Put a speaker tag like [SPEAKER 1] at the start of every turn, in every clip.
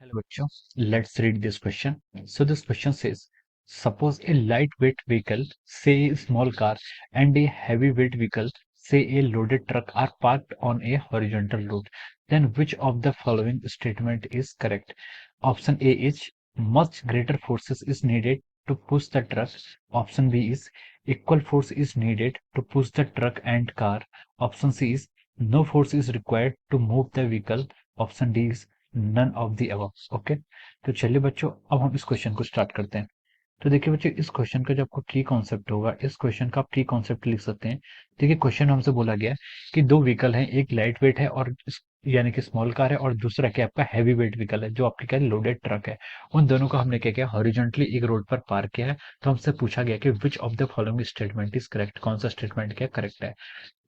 [SPEAKER 1] Hello, bachcho. Let's read this question. So this question says, suppose a lightweight vehicle, say a small car, and a heavyweight vehicle, say a loaded truck, are parked on a horizontal road. Then which of the following statement is correct? Option A is much greater forces is needed to push the truck. Option B is equal force is needed to push the truck and car. Option C is no force is required to move the vehicle. Option D is none of the above. Okay, तो चलिए बच्चों, अब हम इस question को start करते हैं। तो देखिए बच्चों, इस क्वेश्चन का जो आपको की कॉन्सेप्ट होगा, इस क्वेश्चन का आप की कॉन्सेप्ट लिख सकते हैं। देखिए क्वेश्चन हमसे बोला गया है कि दो व्हीकल हैं, एक लाइट वेट है और यानी कि स्मॉल कार है, और दूसरा क्या आपका हैवी वेट व्हीकल है जो आपके क्या लोडेड ट्रक है। उन दोनों को हमने क्या किया, हॉरिजॉन्टली एक रोड पर पार्क किया है। तो हमसे पूछा गया कि which of the following statement is correct, कौन सा स्टेटमेंट क्या करेक्ट है।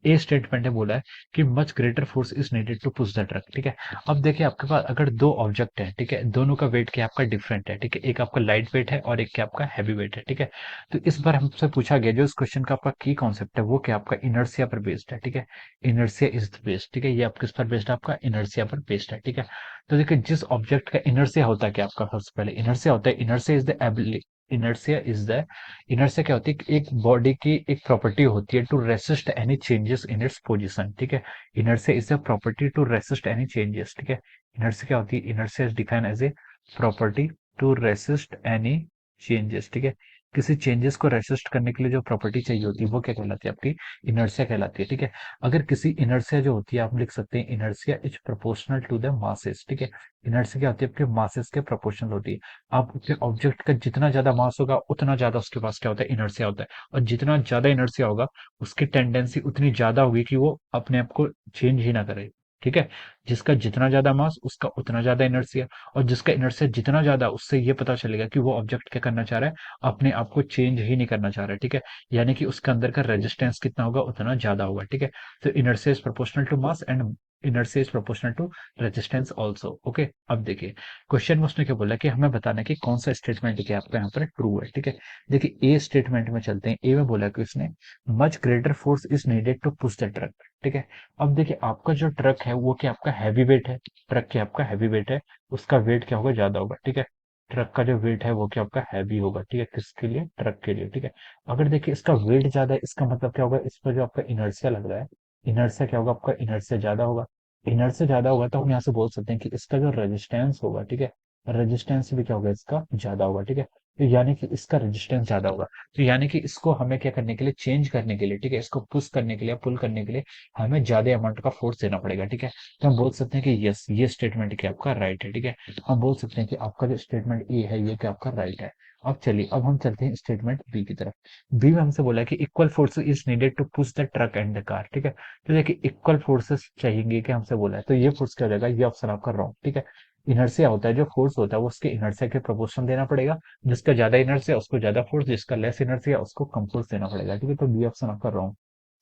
[SPEAKER 1] ए स्टेटमेंट ने बोला है कि much greater force is needed to push the truck. ठीक है, अब देखिए आपके पास अगर दो ऑब्जेक्ट है, ठीक है, दोनों का वेट क्या आपका डिफरेंट है। ठीक है, एक आपका लाइट वेट है और एक क्या आपका हैवी वेट है। ठीक है, तो इस बार हमसे पूछा गया, जो इस क्वेश्चन का आपका की कॉन्सेप्ट है वो क्या आपका इनर्सिया पर बेस्ड है। ठीक है, इनर्सिया इज बेस्ड। ठीक है, ये आपके किस पर बेस्ड है, आपका इनर्सिया पर बेस्ड है। ठीक है, तो देखिए जिस ऑब्जेक्ट का इनर्सिया होता है, क्या आपका सबसे पहले इनर्सिया होता है, inertia is the ability, inertia is the, inertia क्या होती है, एक बॉडी की एक प्रॉपर्टी होती है to resist any changes in its position. ठीक है, inertia is a property to resist any changes. ठीक है, इनर्शिया क्या होती है, inertia is defined as a property to resist any changes. ठीक है, किसी चेंजेस को रेसिस्ट करने के लिए जो प्रॉपर्टी चाहिए होती है वो क्या कहलाती है, आपकी इनर्शिया कहलाती है। ठीक है, अगर किसी इनर्शिया जो होती है, आप लिख सकते हैं inertia is proportional to the masses. ठीक है, इनर्शिया क्या होती है, आपके मासेस के प्रोपोर्शनल होती है। आप उसके ऑब्जेक्ट का जितना ज्यादा मास होगा उतना ज्यादा उसके पास क्या होता है, इनर्सिया होता है। और जितना ज्यादा इनर्सिया होगा उसकी टेंडेंसी उतनी ज्यादा होगी कि वो अपने आप को चेंज ही ना करे। ठीक है, जिसका जितना ज्यादा मास उसका उतना ज्यादा इनर्सिया, और जिसका इनर्सिया जितना ज्यादा, उससे ये पता चलेगा कि वो ऑब्जेक्ट क्या करना चाह रहा है, अपने आप को चेंज ही नहीं करना चाह रहा है। ठीक है, यानी कि उसके अंदर का रेजिस्टेंस कितना होगा, उतना ज्यादा होगा। ठीक है, तो inertia is proportional to mass and inertia is proportional to resistance also. Okay, अब देखिए क्वेश्चन में उसने क्या बोला कि हमें बताना है कि कौन सा स्टेटमेंट क्या आपका यहाँ पर ट्रू है। ठीक है, देखिए ए स्टेटमेंट में चलते हैं। ए में बोला कि उसने much greater force is needed to push the truck. ठीक है, अब देखिए आपका जो ट्रक है वो क्या आपका हैवी वेट है, ट्रक क्या आपका हैवी वेट है, उसका वेट क्या होगा, ज्यादा होगा। ठीक है, ट्रक का जो वेट है वो क्या आपका हैवी होगा। ठीक है, किसके लिए, ट्रक के लिए। ठीक है, अगर देखिए इसका वेट ज्यादा है, इसका मतलब क्या होगा, इस पर जो आपका इनर्सिया लग रहा है, इनर्सिया क्या होगा, आपका इनर्सिया ज्यादा होगा। इनर्सिया ज्यादा होगा तो हम यहाँ से बोल सकते हैं कि इसका जो रेजिस्टेंस होगा, ठीक है, रेजिस्टेंस भी क्या होगा, इसका ज्यादा होगा। ठीक है, तो यानी कि इसका रेजिस्टेंस ज्यादा होगा। तो यानी कि इसको हमें क्या करने के लिए, चेंज करने के लिए, ठीक है, इसको पुश करने के लिए, पुल करने के लिए हमें ज्यादा अमाउंट का फोर्स देना पड़ेगा। ठीक है, तो हम बोल सकते हैं कि यस, ये स्टेटमेंट क्या आपका राइट है। ठीक है, हम बोल सकते हैं कि आपका जो स्टेटमेंट ए है ये क्या आपका राइट है। अब चलिए, अब हम चलते हैं स्टेटमेंट बी की तरफ। बी में हमसे बोला कि equal force is needed to push the truck and the car. ठीक है, तो देखिए इक्वल फोर्सेस चाहिए कि हमसे बोला है, तो ये फोर्स क्या हो जाएगा, ये ऑप्शन आपका रॉन्ग। ठीक है, इनर्सिया होता है, जो फोर्स होता है वो उसके इनर्सिया के प्रोपोर्शन देना पड़ेगा। जिसका ज्यादा इनर्सिया उसको ज्यादा फोर्स, जिसका लेस इनर्सिया उसको कम फोर्स देना पड़ेगा। ठीक है, तो बी ऑप्शन आपका रॉन्ग।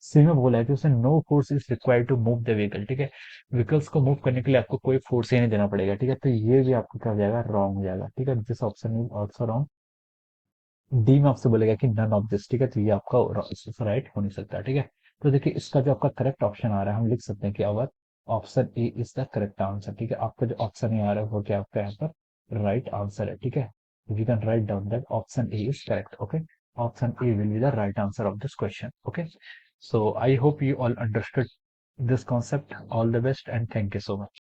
[SPEAKER 1] सी में बोला है कि उसे no force is required to move the vehicle. ठीक है, व्हीकल्स को मूव करने के लिए आपको कोई फोर्स ही नहीं देना पड़ेगा। ठीक है, तो ये भी आपको क्या हो जाएगा, रॉन्ग हो जाएगा। ठीक है, this option is also wrong. D में आपसे बोलेगा कि नन ऑफ दिस। ठीक है, तो ये आपका राइट हो नहीं सकता। ठीक है, तो देखिए इसका जो आपका करेक्ट ऑप्शन आ रहा है, हम लिख सकते हैं कि our option A is the correct answer. ठीक है, आपका जो ऑप्शन ए आ रहा है वो क्या आपका यहाँ पर राइट आंसर है। ठीक है, you can write down that option A is correct. Okay, option A will be the right answer of this question. Okay, so I hope you all understood this concept. All the best and thank you so much.